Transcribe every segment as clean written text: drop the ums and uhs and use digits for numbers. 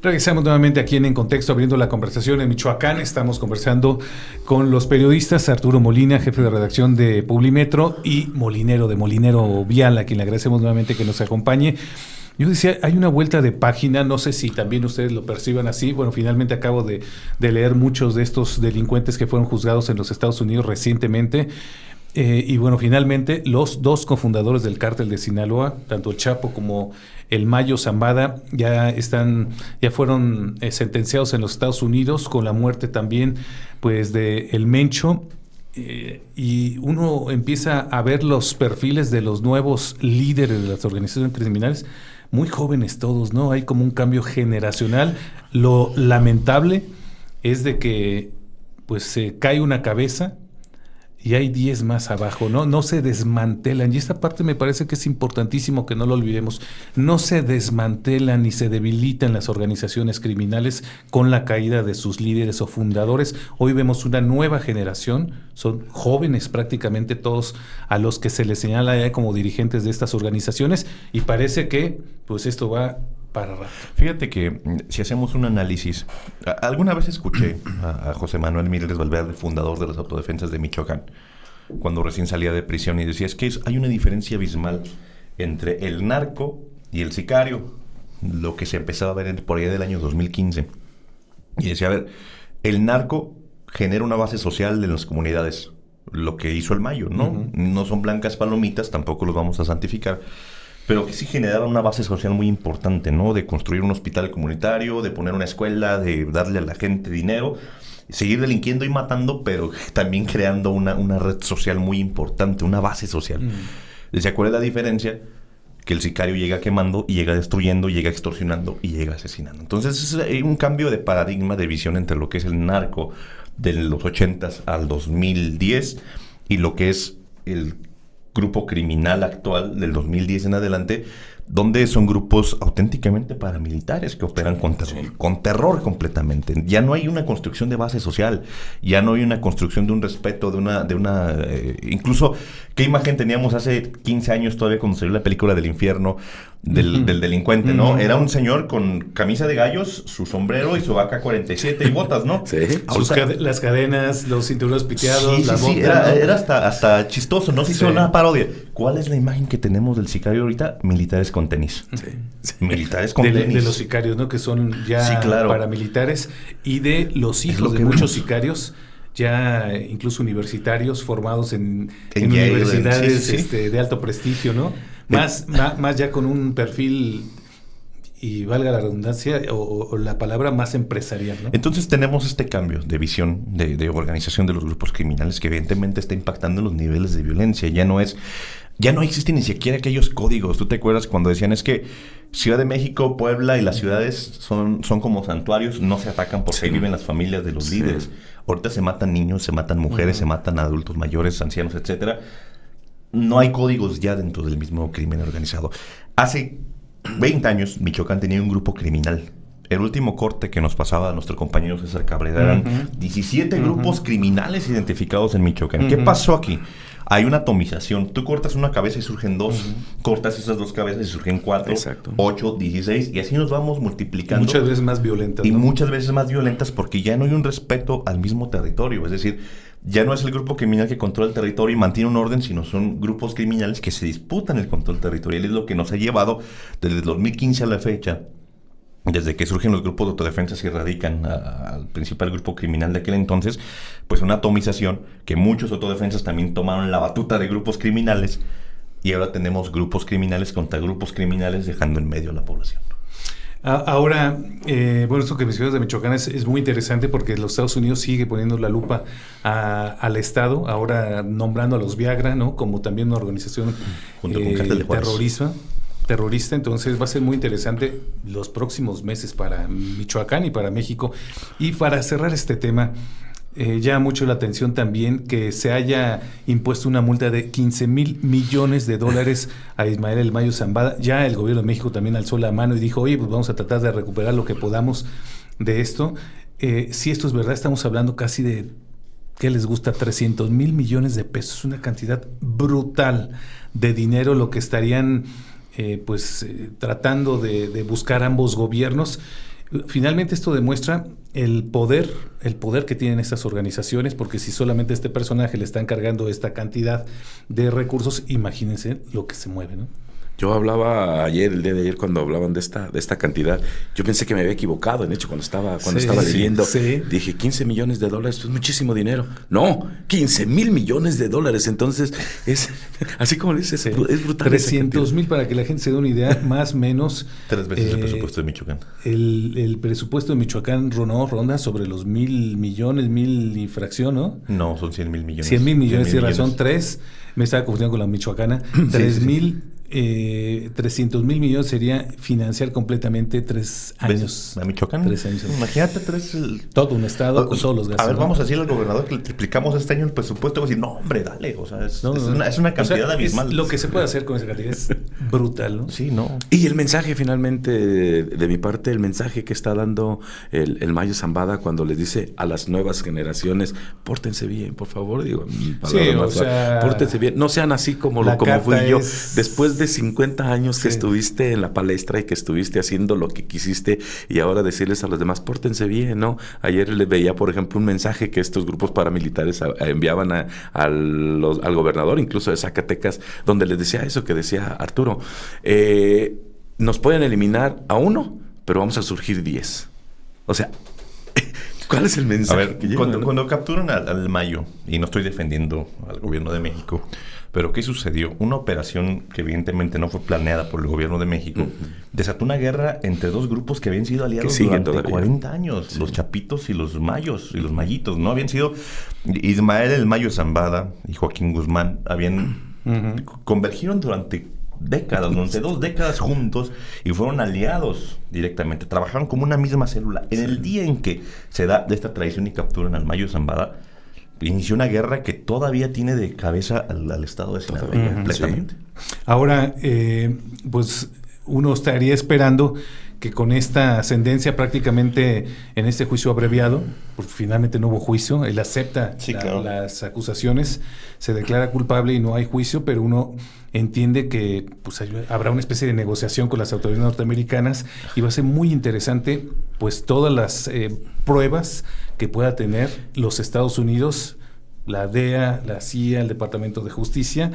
Regresamos nuevamente aquí en Contexto, abriendo la conversación en Michoacán. Estamos conversando con los periodistas Arturo Molina, jefe de redacción de Publimetro, y Molinero de Molinero Vial, a quien le agradecemos nuevamente que nos acompañe. Yo decía, hay una vuelta de página, no sé si también ustedes lo perciban así. Bueno, finalmente acabo de leer muchos de estos delincuentes que fueron juzgados en los Estados Unidos recientemente. Y bueno, finalmente los dos cofundadores del cártel de Sinaloa, tanto Chapo como el Mayo Zambada, ya fueron sentenciados en los Estados Unidos, con la muerte también pues de El Mencho. Y uno empieza a ver los perfiles de los nuevos líderes de las organizaciones criminales, muy jóvenes todos, ¿no? Hay como un cambio generacional. Lo lamentable es de que pues se cae una cabeza y hay 10 más abajo, ¿no? No se desmantelan. Y esta parte me parece que es importantísimo que no lo olvidemos. No se desmantelan ni se debilitan las organizaciones criminales con la caída de sus líderes o fundadores. Hoy vemos una nueva generación, son jóvenes prácticamente todos a los que se les señala ya como dirigentes de estas organizaciones, y parece que pues esto va para rato. Fíjate que si hacemos un análisis, alguna vez escuché a José Manuel Mireles Valverde, fundador de las autodefensas de Michoacán, cuando recién salía de prisión, y decía, es que hay una diferencia abismal entre el narco y el sicario, lo que se empezaba a ver por allá del año 2015. Y decía, a ver, el narco genera una base social en las comunidades, lo que hizo el Mayo, ¿no? Uh-huh. No son blancas palomitas, tampoco los vamos a santificar, pero que sí generaron una base social muy importante, ¿no? De construir un hospital comunitario, de poner una escuela, de darle a la gente dinero, seguir delinquiendo y matando, pero también creando una red social muy importante, una base social. ¿Se acuerda la diferencia? Que el sicario llega quemando, y llega destruyendo, y llega extorsionando, y llega asesinando. Entonces es un cambio de paradigma, de visión entre lo que es el narco de los 80s al 2010 y lo que es el grupo criminal actual del 2010 en adelante, donde son grupos auténticamente paramilitares que operan con terror completamente. Ya no hay una construcción de base social, ya no hay una construcción de un respeto, incluso, ¿qué imagen teníamos hace 15 años todavía cuando salió la película del infierno del delincuente, ¿no? Era un señor con camisa de gallos, su sombrero y su AK-47 y botas, ¿no? Sí. Las cadenas, los cinturones piteados, sí, la bota. Sí, era hasta chistoso, ¿no? Se hizo una parodia. ¿Cuál es la imagen que tenemos del sicario ahorita? Militares con tenis. Sí. Militares con tenis. De los sicarios, ¿no? Que son ya paramilitares, y de los hijos de muchos sicarios, ya incluso universitarios formados en universidades de alto prestigio, ¿no? Más ya con un perfil, y valga la redundancia o la palabra, más empresarial, ¿no? Entonces tenemos este cambio de visión de organización de los grupos criminales que evidentemente está impactando los niveles de violencia. Ya no existen ni siquiera aquellos códigos. ¿Tú te acuerdas cuando decían es que Ciudad de México, Puebla y las ciudades son como santuarios, no se atacan porque ahí viven las familias de los líderes? Ahorita se matan niños, se matan mujeres, se matan adultos mayores, ancianos, etcétera. No hay códigos ya dentro del mismo crimen organizado. Hace 20 años Michoacán tenía un grupo criminal. El último corte que nos pasaba a nuestro compañero César Cabrera eran 17 grupos criminales identificados en Michoacán. ¿Qué pasó aquí? Hay una atomización. Tú cortas una cabeza y surgen 2. Cortas esas 2 cabezas y surgen 4, 8, 16. Y así nos vamos multiplicando. Muchas veces más violentas. Y muchas veces más violentas porque ya no hay un respeto al mismo territorio. Es decir, ya no es el grupo criminal que controla el territorio y mantiene un orden, sino son grupos criminales que se disputan el control territorial. Es lo que nos ha llevado desde el 2015 a la fecha, desde que surgen los grupos de autodefensa y radican al principal grupo criminal de aquel entonces, pues una atomización que muchos autodefensas también tomaron la batuta de grupos criminales, y ahora tenemos grupos criminales contra grupos criminales, dejando en medio a la población. Ahora, esto que mencionas de Michoacán es muy interesante, porque los Estados Unidos sigue poniendo la lupa al Estado, ahora nombrando a los Viagra, ¿no? Como también una organización junto con Cártel de Juárez. Terrorista. Entonces va a ser muy interesante los próximos meses para Michoacán y para México. Y para cerrar este tema, llama mucho la atención también que se haya impuesto una multa de $15,000 millones a Ismael El Mayo Zambada. Ya el gobierno de México también alzó la mano y dijo, oye, pues vamos a tratar de recuperar lo que podamos de esto. Si esto es verdad, estamos hablando casi de, ¿qué les gusta? 300,000 millones de pesos. Una cantidad brutal de dinero, lo que estarían tratando de buscar ambos gobiernos. Finalmente esto demuestra el poder que tienen estas organizaciones, porque si solamente a este personaje le están cargando esta cantidad de recursos, imagínense lo que se mueve, ¿no? Yo hablaba el día de ayer, cuando hablaban de esta cantidad, yo pensé que me había equivocado. En hecho, cuando estaba leyendo, dije, $15 millones, pues muchísimo dinero. No, $15,000 millones. Entonces, es así como dices, es brutal. 300,000, para que la gente se dé una idea, más o menos. 3 veces el presupuesto de Michoacán. El presupuesto de Michoacán ronda sobre los 1,000 millones, 1,000 y fracción, ¿no? No, son 100,000 millones. 100,000 millones, sí, razón, 3. Me estaba confundiendo con la michoacana. 300,000 millones sería financiar completamente 3 años. ¿A Michoacán? 3 años. Imagínate todo un estado con todos los gastos. A ver, vamos a decirle al gobernador que le triplicamos este año el presupuesto. Va a decir, no, hombre, dale. O sea, es una cantidad abismal. Lo que se puede hacer con esa cantidad es brutal, ¿no? Sí, no. Y el mensaje, finalmente, de mi parte, el mensaje que está dando el Mayo Zambada cuando les dice a las nuevas generaciones, pórtense bien, por favor, digo, pórtense bien. No sean así como fui yo. Después de 50 años que estuviste en la palestra y que estuviste haciendo lo que quisiste, y ahora decirles a los demás, pórtense bien, ¿no? Ayer les veía, por ejemplo, un mensaje que estos grupos paramilitares enviaban al gobernador, incluso de Zacatecas, donde les decía eso que decía Arturo. Nos pueden eliminar a uno, pero vamos a surgir 10. O sea, ¿cuál es el mensaje? A ver, cuando capturan al Mayo, y no estoy defendiendo al gobierno de México, pero ¿qué sucedió? Una operación que evidentemente no fue planeada por el gobierno de México desató una guerra entre dos grupos que habían sido aliados durante 40 años. Sí. Los Chapitos y los Mayos, y los Mayitos, ¿no? Habían sido Ismael el Mayo Zambada y Joaquín Guzmán. Convergieron durante décadas, durante 2 décadas juntos, y fueron aliados directamente. Trabajaron como una misma célula. En el día en que se da de esta traición y capturan al Mayo Zambada, inició una guerra que todavía tiene de cabeza al estado de Sinaloa completamente. Sí. Ahora, pues uno estaría esperando que con esta ascendencia prácticamente en este juicio abreviado, porque finalmente no hubo juicio, él acepta las acusaciones, se declara culpable y no hay juicio, pero uno entiende que pues habrá una especie de negociación con las autoridades norteamericanas y va a ser muy interesante pues todas las pruebas que pueda tener los Estados Unidos, la DEA, la CIA, el Departamento de Justicia,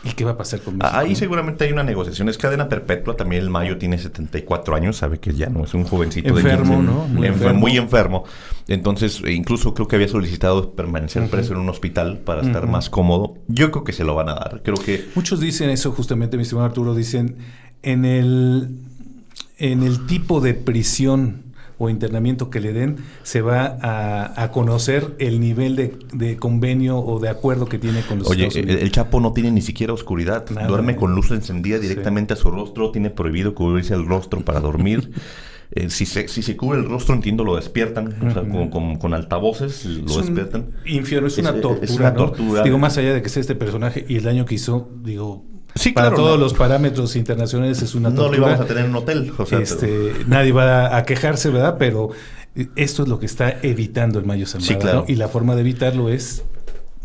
y qué va a pasar con México. Ahí seguramente hay una negociación, es cadena perpetua. También el Mayo tiene 74 años, sabe que ya no es un jovencito enfermo, de 15, ¿no? Muy enfermo. Entonces, incluso creo que había solicitado permanecer preso en un hospital para estar más cómodo. Yo creo que se lo van a dar. Creo que muchos dicen eso, justamente, mi estimado Arturo, dicen en el tipo de prisión o internamiento que le den, se va a conocer el nivel de convenio o de acuerdo que tiene con los Estados Unidos. El Chapo no tiene ni siquiera oscuridad. Nada. Duerme con luz encendida directamente a su rostro. Tiene prohibido cubrirse el rostro para dormir. Si se cubre el rostro, entiendo, lo despiertan. O sea, con altavoces lo despiertan. Infierno, es una tortura. Es una tortura. Digo, más allá de que sea este personaje y el daño que hizo, digo... Sí, para todos los parámetros internacionales es una tortura. No lo íbamos a tener en un hotel. O sea, nadie va a quejarse, ¿verdad? Pero esto es lo que está evitando el Mayo Zambada. Sí, claro. ¿No? Y la forma de evitarlo es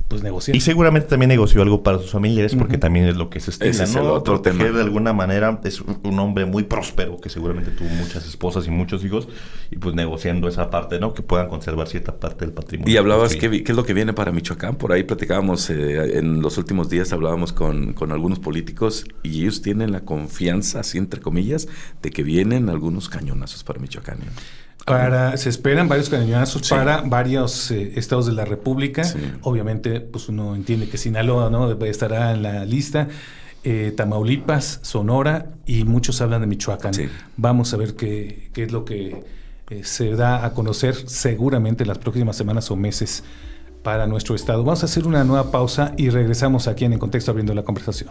pues negociar. Y seguramente también negoció algo para sus familiares, porque también es lo que se estila, ese es el otro tema. De alguna manera es un hombre muy próspero que seguramente tuvo muchas esposas y muchos hijos, y pues negociando esa parte, ¿no? Que puedan conservar cierta parte del patrimonio. Y hablabas qué es lo que viene para Michoacán. Por ahí platicábamos en los últimos días, hablábamos con algunos políticos, y ellos tienen la confianza, así entre comillas, de que vienen algunos cañonazos para Michoacán. Se esperan varios cañonazos para varios estados de la República. Sí. Obviamente, pues uno entiende que Sinaloa, ¿no?, estará en la lista. Tamaulipas, Sonora, y muchos hablan de Michoacán. Sí. Vamos a ver qué es lo que se da a conocer seguramente las próximas semanas o meses para nuestro estado. Vamos a hacer una nueva pausa y regresamos aquí en Contexto, abriendo la conversación.